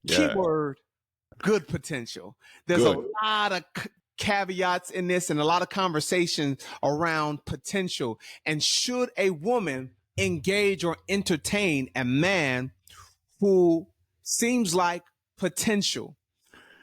Yeah. Keyword, good potential. There's a Good. lot of caveats in this and a lot of conversation around potential. And should a woman engage or entertain a man who seems like potential?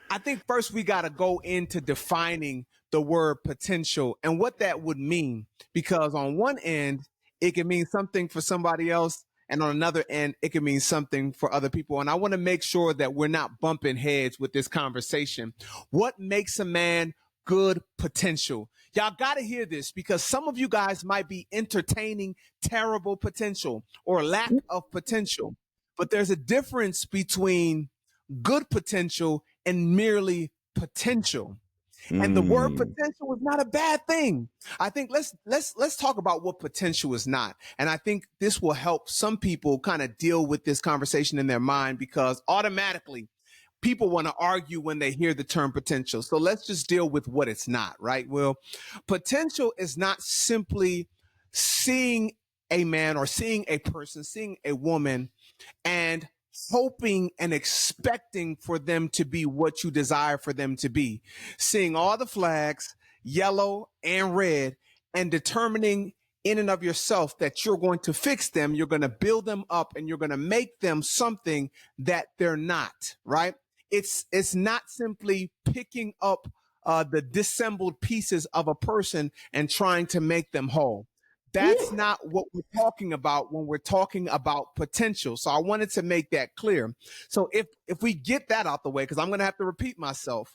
I think first we got to go into defining the word potential and what that would mean. Because on one end, it can mean something for somebody else. And on another end, it can mean something for other people. And I want to make sure that we're not bumping heads with this conversation. What makes a man good potential? Y'all got to hear this because some of you guys might be entertaining terrible potential or lack of potential. But there's a difference between good potential and merely potential. And the word potential is not a bad thing. I think let's talk about what potential is not. And I think this will help some people kind of deal with this conversation in their mind because automatically people want to argue when they hear the term potential. So let's just deal with what it's not, right? Well, potential is not simply seeing a man or seeing a person, seeing a woman and hoping and expecting for them to be what you desire for them to be, seeing all the flags, yellow and red, and determining in and of yourself that you're going to fix them, you're going to build them up, and you're going to make them something that they're not, right? It's not simply picking up the dissembled pieces of a person and trying to make them whole. That's not what we're talking about when we're talking about potential. So I wanted to make that clear. So if we get that out the way, because I'm going to have to repeat myself,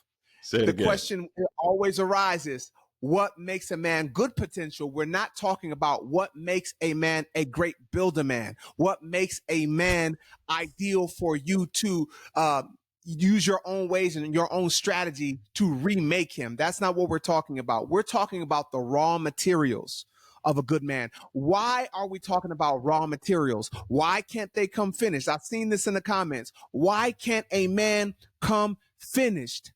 the question always arises, what makes a man good potential? We're not talking about what makes a man a great builder man, what makes a man ideal for you to use your own ways and your own strategy to remake him. That's not what we're talking about. We're talking about the raw materials of a good man. Why are we talking about raw materials? Why can't they come finished? I've seen this in the comments. Why can't a man come finished?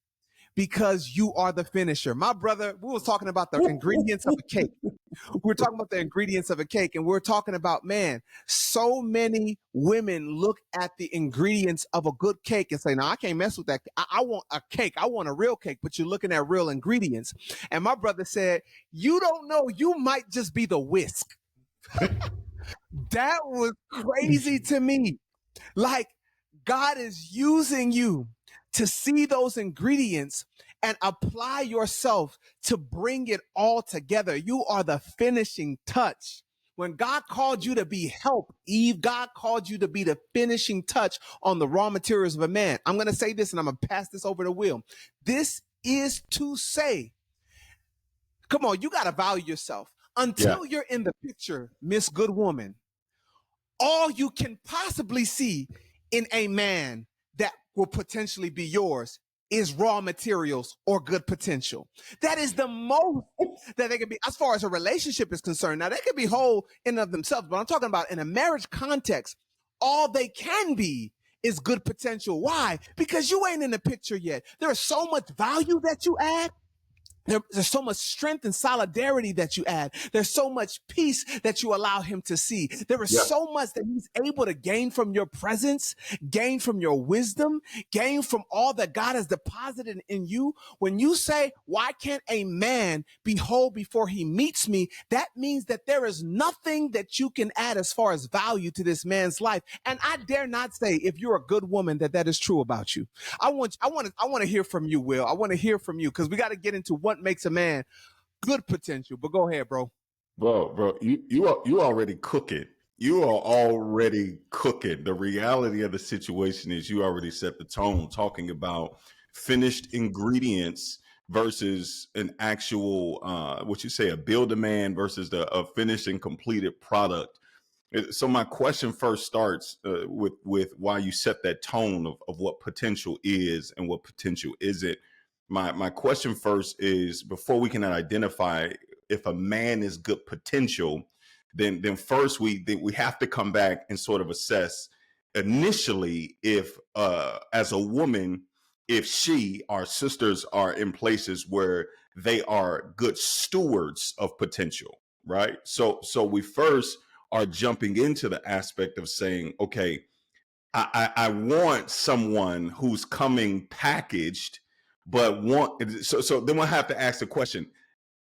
Because you are the finisher. My brother, we was talking about the ingredients of a cake. We're talking about the ingredients of a cake, and we're talking about, man, so many women look at the ingredients of a good cake and say, no, I can't mess with that. I want a cake. I want a real cake, but you're looking at real ingredients. And my brother said, you don't know, you might just be the whisk. That was crazy to me. Like, God is using you to see those ingredients and apply yourself to bring it all together. You are the finishing touch. When God called you to be help, Eve, God called you to be the finishing touch on the raw materials of a man. I'm going to say this and I'm going to pass this over to Will. This is to say, come on, you got to value yourself. Until you're in the picture, Miss Good Woman, all you can possibly see in a man that will potentially be yours is raw materials or good potential. That is the most that they can be as far as a relationship is concerned. Now, they can be whole in and of themselves, but I'm talking about in a marriage context, all they can be is good potential. Why? Because you ain't in the picture yet. There is so much value that you add. There's so much strength and solidarity that you add. There's so much peace that you allow him to see. There is so much that he's able to gain from your presence, gain from your wisdom, gain from all that God has deposited in you. When you say, why can't a man be whole before he meets me? That means that there is nothing that you can add as far as value to this man's life. And I dare not say, if you're a good woman, that is true about you. I want to hear from you, Will. I want to hear from you because we got to get into what makes a man good potential. But go ahead, bro. Bro, you already cooking. You are already cooking. The reality of the situation is you already set the tone talking about finished ingredients versus an actual what you say, a build a man versus a finished and completed product. So my question first starts with why you set that tone of what potential is and what potential isn't. My question first is, before we can identify if a man is good potential, then first we have to come back and sort of assess initially if as a woman, if our sisters are in places where they are good stewards of potential, right? So we first are jumping into the aspect of saying, okay, I want someone who's coming packaged, but so then we'll have to ask the question,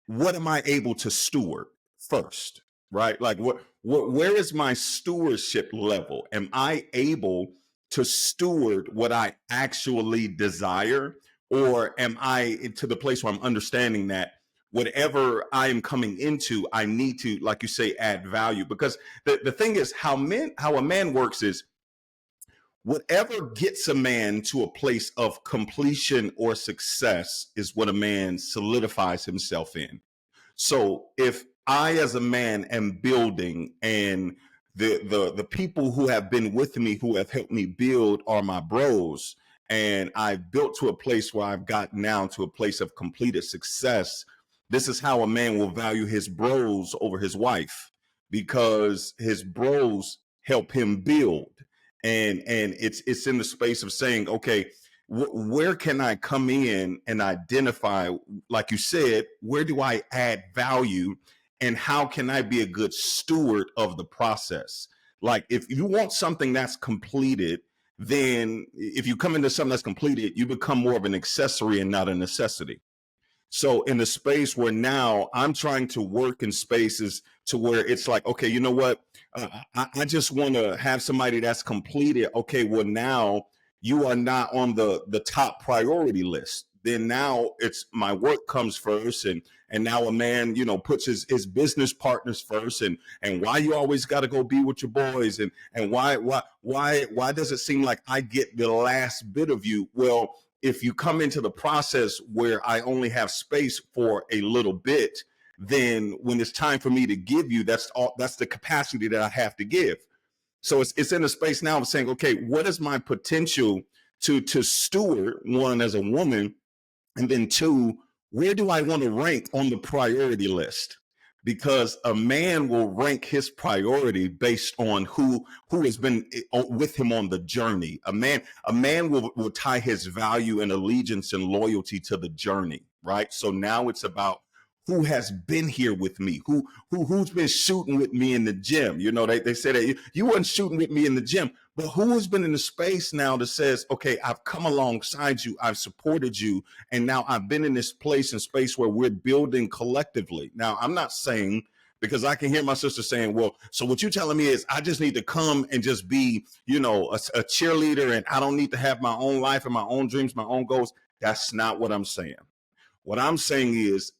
what am I able to steward first? Right? Like where is my stewardship level? Am I able to steward what I actually desire? Or am I to the place where I'm understanding that whatever I am coming into, I need to, like you say, add value? Because the thing is, how a man works is whatever gets a man to a place of completion or success is what a man solidifies himself in. So if I, as a man, am building, and the people who have been with me, who have helped me build, are my bros, and I've built to a place where I've gotten now to a place of completed success, this is how a man will value his bros over his wife, because his bros help him build. And it's in the space of saying, okay, where can I come in and identify, like you said, where do I add value, and how can I be a good steward of the process? Like, if you want something that's completed, then if you come into something that's completed, you become more of an accessory and not a necessity. So in the space where now I'm trying to work in spaces to where it's like, okay, you know what? I just want to have somebody that's completed. Okay, well, now you are not on the top priority list. Then now it's my work comes first, and now a man, puts his business partners first, and why you always got to go be with your boys, and why does it seem like I get the last bit of you? Well, if you come into the process where I only have space for a little bit, then when it's time for me to give you, that's the capacity that I have to give. So it's in a space now of saying, okay, what is my potential to steward, one, as a woman, and then two, where do I want to rank on the priority list? Because a man will rank his priority based on who has been with him on the journey. A man will tie his value and allegiance and loyalty to the journey, right? So now it's about who has been here with me, who's been shooting with me in the gym. They say that you weren't shooting with me in the gym, but who has been in the space now that says, okay, I've come alongside you, I've supported you, and now I've been in this place and space where we're building collectively. Now, I'm not saying, because I can hear my sister saying, well, so what you're telling me is I just need to come and just be, a cheerleader, and I don't need to have my own life and my own dreams, my own goals. That's not what I'm saying. What I'm saying is,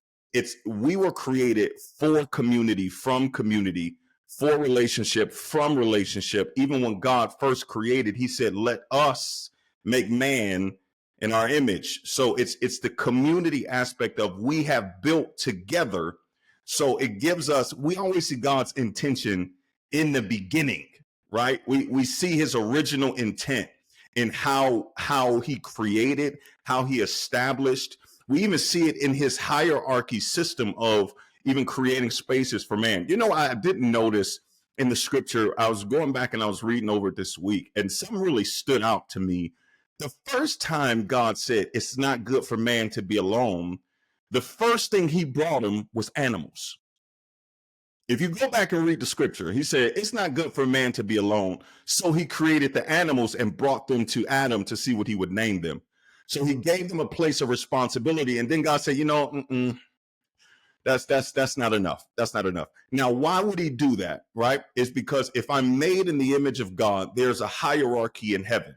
we were created for community, from community, for relationship, from relationship. Even when God first created, he said, let us make man in our image. So it's the community aspect of we have built together. So it gives us, we always see God's intention in the beginning, right? We see his original intent in how he created, how he established. We even see it in his hierarchy system of even creating spaces for man. I didn't notice in the scripture, I was going back and I was reading over it this week, and something really stood out to me. The first time God said it's not good for man to be alone, the first thing he brought him was animals. If you go back and read the scripture, he said it's not good for man to be alone. So he created the animals and brought them to Adam to see what he would name them. So he gave them a place of responsibility. And then God said, that's not enough. That's not enough. Now, why would he do that? Right? It's because if I'm made in the image of God, there's a hierarchy in heaven.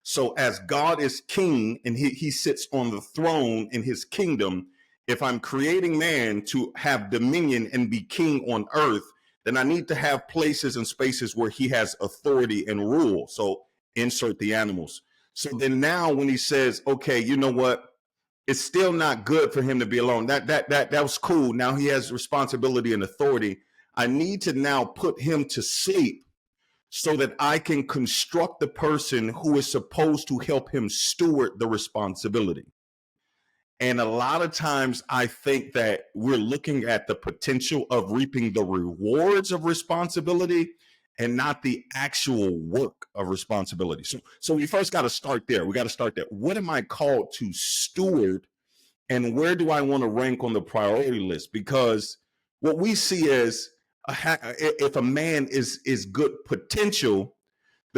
So as God is king and he sits on the throne in his kingdom, if I'm creating man to have dominion and be king on earth, then I need to have places and spaces where he has authority and rule. So insert the animals. So then now when he says, okay, you know what? It's still not good for him to be alone. That was cool. Now he has responsibility and authority. I need to now put him to sleep so that I can construct the person who is supposed to help him steward the responsibility. And a lot of times I think that we're looking at the potential of reaping the rewards of responsibility and not the actual work of responsibility. So we first got to start there. We got to start there. What am I called to steward, and where do I want to rank on the priority list? Because what we see is if a man is good potential,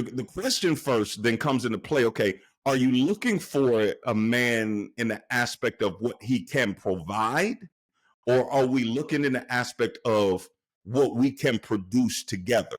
the question first then comes into play. Okay, are you looking for a man in the aspect of what he can provide, or are we looking in the aspect of what we can produce together?